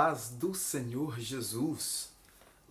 paz do Senhor Jesus.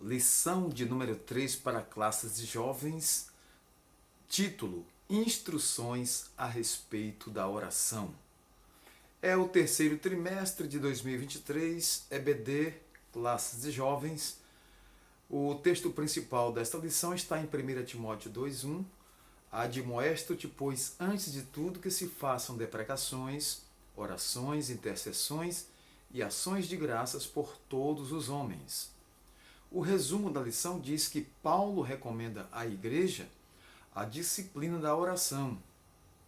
Lição de número 3 para classes de jovens. Título: Instruções a respeito da oração. É o terceiro trimestre de 2023, EBD, classes de jovens. O texto principal desta lição está em 1 Timóteo 2:1. Admoesto-te, pois, antes de tudo, que se façam deprecações, orações, intercessões e ações de graças por todos os homens. O resumo da lição diz que Paulo recomenda à igreja a disciplina da oração,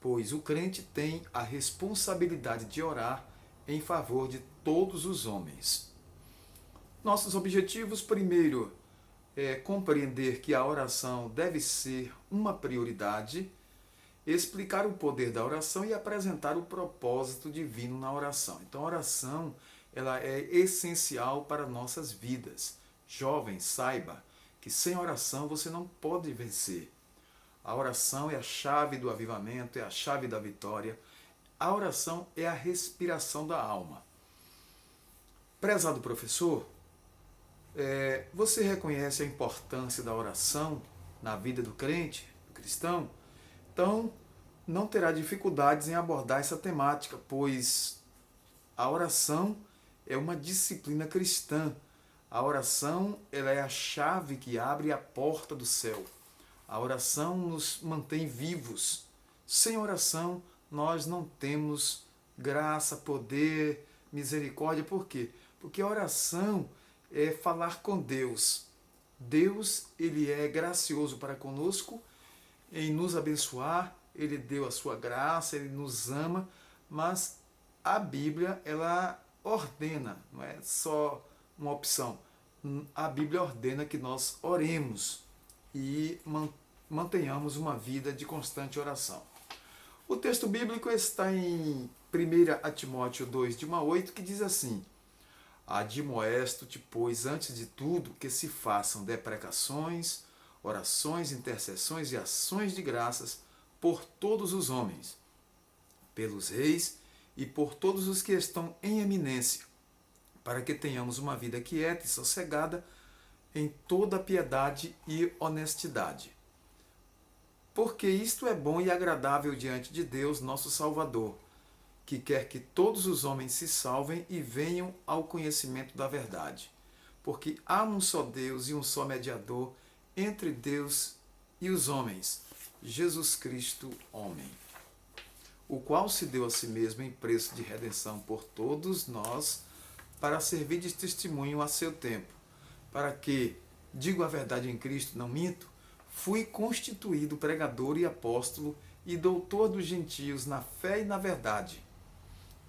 pois o crente tem a responsabilidade de orar em favor de todos os homens. Nossos objetivos: primeiro, compreender que a oração deve ser uma prioridade, explicar o poder da oração e apresentar o propósito divino na oração. Então, a oração ela é essencial para nossas vidas. Jovem, saiba que sem oração você não pode vencer. A oração é a chave do avivamento, é a chave da vitória. A oração é a respiração da alma. Prezado professor, você reconhece a importância da oração na vida do crente, do cristão? Então, não terá dificuldades em abordar essa temática, pois a oração é uma disciplina cristã. A oração ela é a chave que abre a porta do céu. A oração nos mantém vivos. Sem oração, nós não temos graça, poder, misericórdia. Por quê? Porque a oração é falar com Deus. Deus, ele é gracioso para conosco em nos abençoar. Ele deu a sua graça, ele nos ama, mas a Bíblia, ela ordena, não é só uma opção. A Bíblia ordena que nós oremos e mantenhamos uma vida de constante oração. O texto bíblico está em 1 Timóteo 2, de 1 a 8, que diz assim: Admoesto-te, pois, antes de tudo, que se façam deprecações, orações, intercessões e ações de graças por todos os homens, pelos reis e por todos os que estão em eminência, para que tenhamos uma vida quieta e sossegada em toda piedade e honestidade. Porque isto é bom e agradável diante de Deus, nosso Salvador, que quer que todos os homens se salvem e venham ao conhecimento da verdade. Porque há um só Deus e um só mediador entre Deus e os homens, Jesus Cristo, homem, o qual se deu a si mesmo em preço de redenção por todos nós, para servir de testemunho a seu tempo, para que, digo a verdade em Cristo, não minto, fui constituído pregador e apóstolo e doutor dos gentios na fé e na verdade.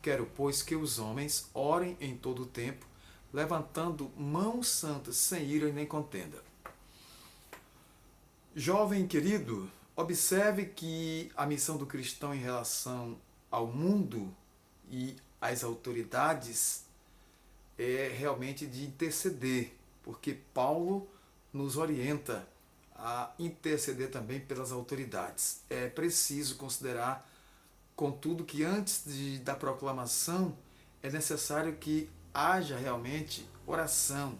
Quero, pois, que os homens orem em todo o tempo, levantando mãos santas, sem ira e nem contenda. Jovem querido, observe que a missão do cristão em relação ao mundo e às autoridades é realmente de interceder, porque Paulo nos orienta a interceder também pelas autoridades. É preciso considerar, contudo, que antes da proclamação é necessário que haja realmente oração.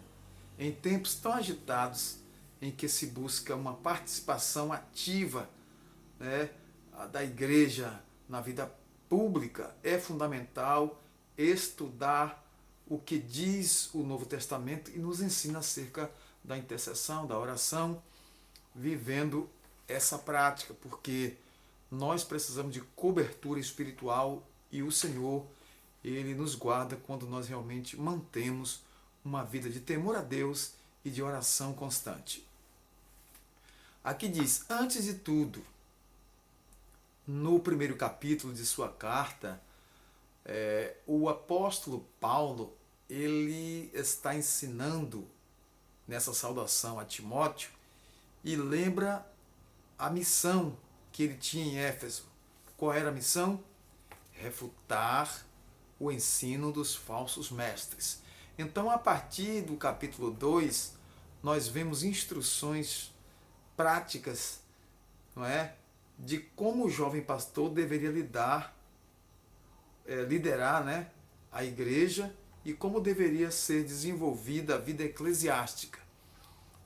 Em tempos tão agitados, em que se busca uma participação ativa, né, da igreja na vida pública, é fundamental estudar o que diz o Novo Testamento e nos ensina acerca da intercessão, da oração, vivendo essa prática, porque nós precisamos de cobertura espiritual e o Senhor, ele nos guarda quando nós realmente mantemos uma vida de temor a Deus e de oração constante. Aqui diz, antes de tudo, no primeiro capítulo de sua carta, o apóstolo Paulo, ele está ensinando nessa saudação a Timóteo e lembra a missão que ele tinha em Éfeso. Qual era a missão? Refutar o ensino dos falsos mestres. Então, a partir do capítulo 2, nós vemos instruções práticas, não é, de como o jovem pastor deveria liderar, né, a igreja e como deveria ser desenvolvida a vida eclesiástica.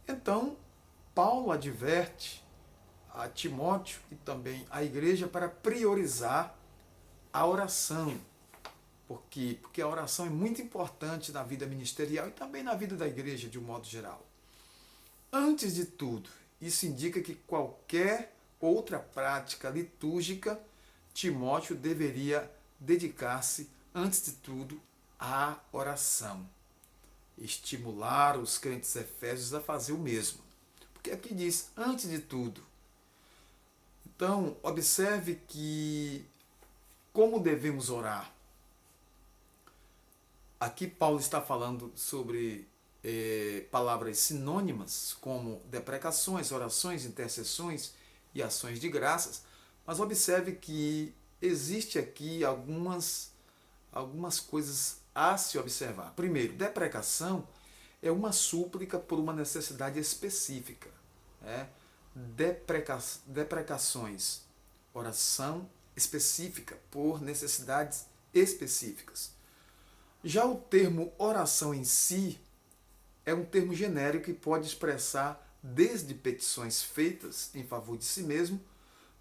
Então, Paulo adverte a Timóteo e também a igreja para priorizar a oração, porque a oração é muito importante na vida ministerial e também na vida da igreja de um modo geral. Antes de tudo, isso indica que qualquer outra prática litúrgica, Timóteo deveria dedicar-se, antes de tudo, à oração. Estimular os crentes efésios a fazer o mesmo. Porque aqui diz, antes de tudo. Então, observe que como devemos orar. Aqui Paulo está falando sobre palavras sinônimas, como deprecações, orações, intercessões e ações de graças, mas observe que existe aqui algumas coisas a se observar. Primeiro, deprecação é uma súplica por uma necessidade específica. Né? Deprecações, oração específica por necessidades específicas. Já o termo oração em si é um termo genérico que pode expressar desde petições feitas em favor de si mesmo,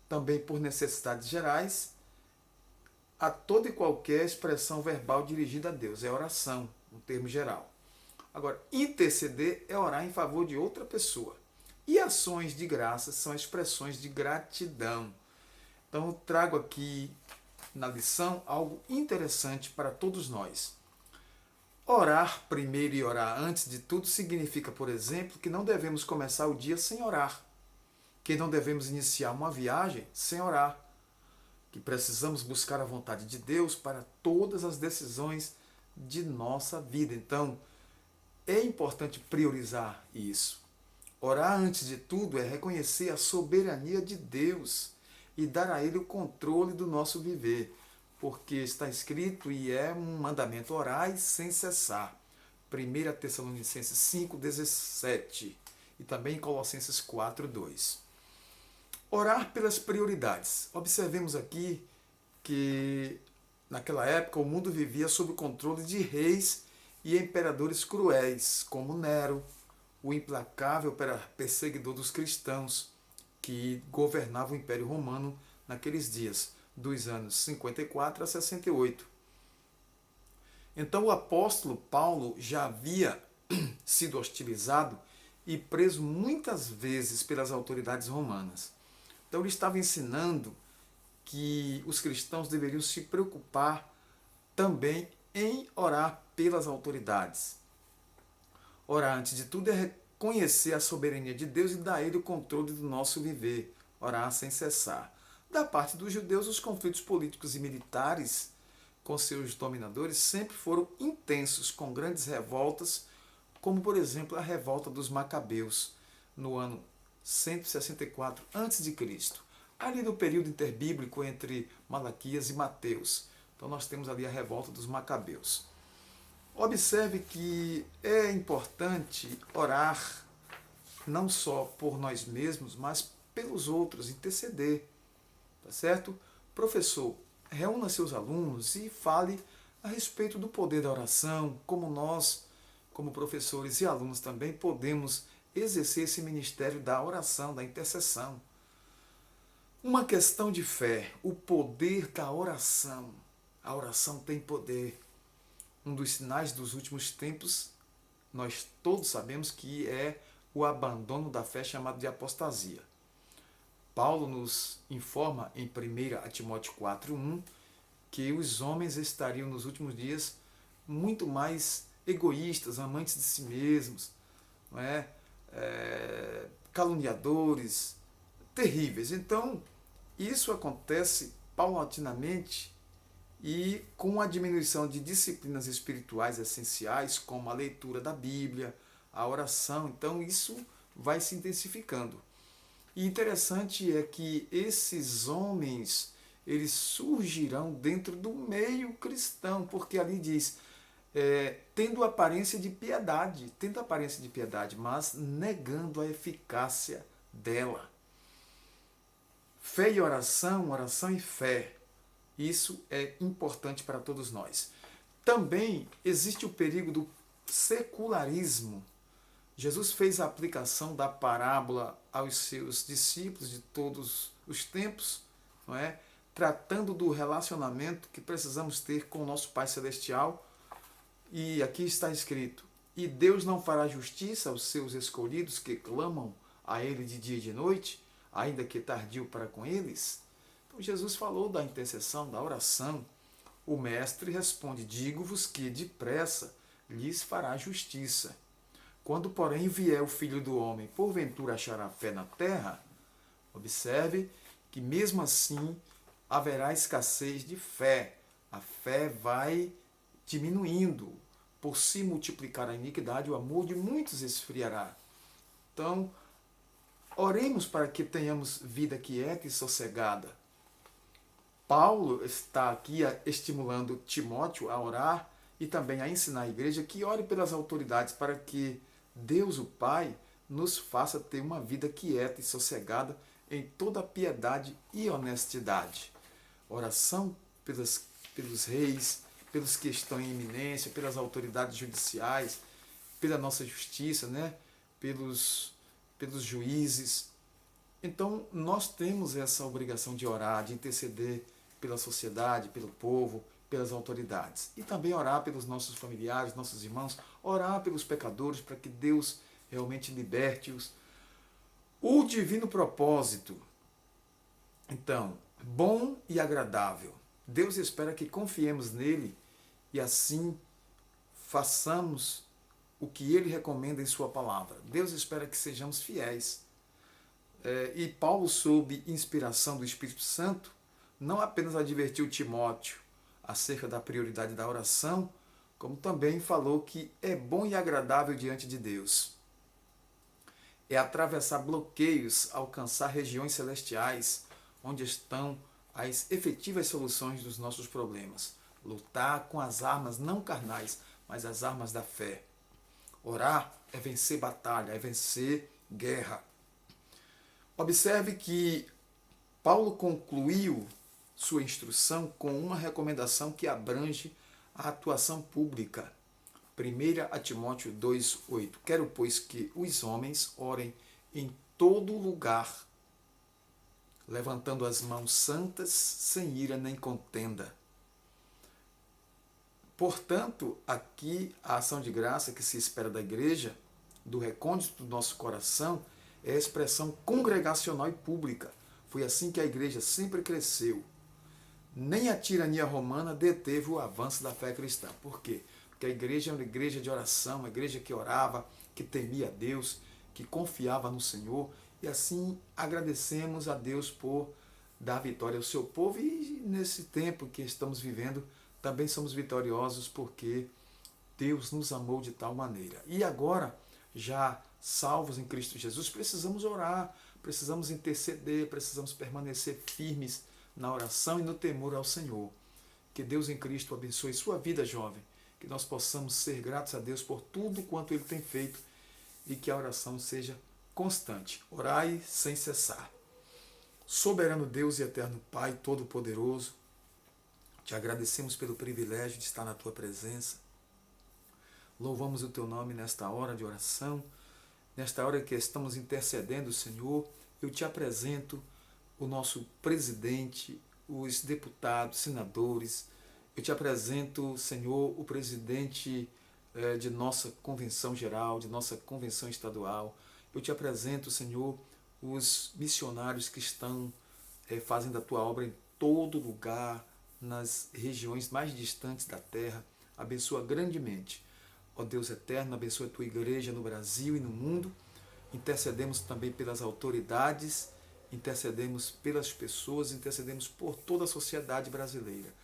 também por necessidades gerais, a toda e qualquer expressão verbal dirigida a Deus. É oração, um termo geral. Agora, interceder é orar em favor de outra pessoa. E ações de graça são expressões de gratidão. Então, eu trago aqui na lição algo interessante para todos nós. Orar primeiro e orar antes de tudo significa, por exemplo, que não devemos começar o dia sem orar, que não devemos iniciar uma viagem sem orar, que precisamos buscar a vontade de Deus para todas as decisões de nossa vida. Então, é importante priorizar isso. Orar antes de tudo é reconhecer a soberania de Deus e dar a Ele o controle do nosso viver, porque está escrito e é um mandamento: orai sem cessar. 1 Tessalonicenses 5,17 e também Colossenses 4,2. Orar pelas prioridades. Observemos aqui que naquela época o mundo vivia sob o controle de reis e imperadores cruéis, como Nero, o implacável perseguidor dos cristãos, que governava o Império Romano naqueles dias, dos anos 54 a 68. Então o apóstolo Paulo já havia sido hostilizado e preso muitas vezes pelas autoridades romanas. Então ele estava ensinando que os cristãos deveriam se preocupar também em orar pelas autoridades. Orar, antes de tudo, é reconhecer a soberania de Deus e dar a Ele o controle do nosso viver. Orar sem cessar. Da parte dos judeus, os conflitos políticos e militares com seus dominadores sempre foram intensos, com grandes revoltas, como, por exemplo, a revolta dos Macabeus, no ano 164 a.C., ali no período interbíblico entre Malaquias e Mateus. Então nós temos ali a revolta dos Macabeus. Observe que é importante orar não só por nós mesmos, mas pelos outros, interceder. Tá certo? Professor, reúna seus alunos e fale a respeito do poder da oração, como nós, como professores e alunos também, podemos exercer esse ministério da oração, da intercessão. Uma questão de fé, o poder da oração. A oração tem poder. Um dos sinais dos últimos tempos, nós todos sabemos que é o abandono da fé, chamado de apostasia. Paulo nos informa em 1 Timóteo 4,1 que os homens estariam nos últimos dias muito mais egoístas, amantes de si mesmos, não é? Caluniadores, terríveis. Então, isso acontece paulatinamente e com a diminuição de disciplinas espirituais essenciais, como a leitura da Bíblia, a oração. Então, isso vai se intensificando. E interessante é que esses homens, eles surgirão dentro do meio cristão, porque ali diz, tendo aparência de piedade, mas negando a eficácia dela. Fé e oração, oração e fé. Isso é importante para todos nós. Também existe o perigo do secularismo. Jesus fez a aplicação da parábola aos seus discípulos de todos os tempos, não é? Tratando do relacionamento que precisamos ter com o nosso Pai Celestial. E aqui está escrito: e Deus não fará justiça aos seus escolhidos que clamam a Ele de dia e de noite, ainda que tardio para com eles? Então Jesus falou da intercessão, da oração. O mestre responde: digo-vos que depressa lhes fará justiça. Quando, porém, vier o Filho do Homem, porventura achará fé na terra? Observe que mesmo assim haverá escassez de fé. A fé vai diminuindo. Por se multiplicar a iniquidade, o amor de muitos esfriará. Então, oremos para que tenhamos vida quieta e sossegada. Paulo está aqui estimulando Timóteo a orar e também a ensinar a igreja que ore pelas autoridades para que Deus, o Pai, nos faça ter uma vida quieta e sossegada em toda piedade e honestidade. Oração pelos reis, pelos que estão em eminência, pelas autoridades judiciais, pela nossa justiça, né? pelos juízes. Então, nós temos essa obrigação de orar, de interceder pela sociedade, pelo povo, pelas autoridades. E também orar pelos nossos familiares, nossos irmãos, orar pelos pecadores, para que Deus realmente liberte-os. O divino propósito, então, bom e agradável. Deus espera que confiemos nele e assim façamos o que ele recomenda em sua palavra. Deus espera que sejamos fiéis. E Paulo, sob inspiração do Espírito Santo, não apenas advertiu Timóteo acerca da prioridade da oração, como também falou que é bom e agradável diante de Deus. É atravessar bloqueios, alcançar regiões celestiais, onde estão as efetivas soluções dos nossos problemas. Lutar com as armas não carnais, mas as armas da fé. Orar é vencer batalha, é vencer guerra. Observe que Paulo concluiu sua instrução com uma recomendação que abrange a atuação pública. 1 Timóteo 2,8. Quero, pois, que os homens orem em todo lugar, levantando as mãos santas, sem ira nem contenda. Portanto, aqui a ação de graça que se espera da igreja, do recôndito do nosso coração, é a expressão congregacional e pública. Foi assim que a igreja sempre cresceu. Nem a tirania romana deteve o avanço da fé cristã. Por quê? Porque a igreja é uma igreja de oração, uma igreja que orava, que temia a Deus, que confiava no Senhor. E assim agradecemos a Deus por dar vitória ao seu povo. E nesse tempo que estamos vivendo, também somos vitoriosos porque Deus nos amou de tal maneira. E agora, já salvos em Cristo Jesus, precisamos orar, precisamos interceder, precisamos permanecer firmes na oração e no temor ao Senhor. Que Deus em Cristo abençoe sua vida, jovem. Que nós possamos ser gratos a Deus por tudo quanto Ele tem feito e que a oração seja constante. Orai sem cessar. Soberano Deus e eterno Pai Todo-Poderoso, te agradecemos pelo privilégio de estar na Tua presença. Louvamos o Teu nome nesta hora de oração, nesta hora que estamos intercedendo, Senhor. Eu te apresento o nosso presidente, os deputados, senadores. Eu te apresento, Senhor, o presidente de nossa convenção geral, de nossa convenção estadual. Eu te apresento, Senhor, os missionários que estão fazendo a tua obra em todo lugar, nas regiões mais distantes da terra. Abençoa grandemente. Ó Deus eterno, abençoa a tua igreja no Brasil e no mundo. Intercedemos também pelas autoridades, intercedemos pelas pessoas, intercedemos por toda a sociedade brasileira.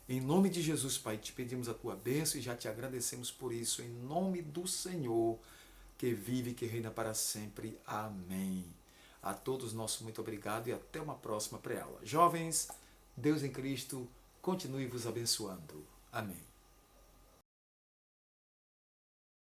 Em nome de Jesus, Pai, te pedimos a tua bênção e já te agradecemos por isso. Em nome do Senhor, que vive e que reina para sempre. Amém. A todos nosso muito obrigado e até uma próxima pré-aula. Jovens, Deus em Cristo continue vos abençoando. Amém.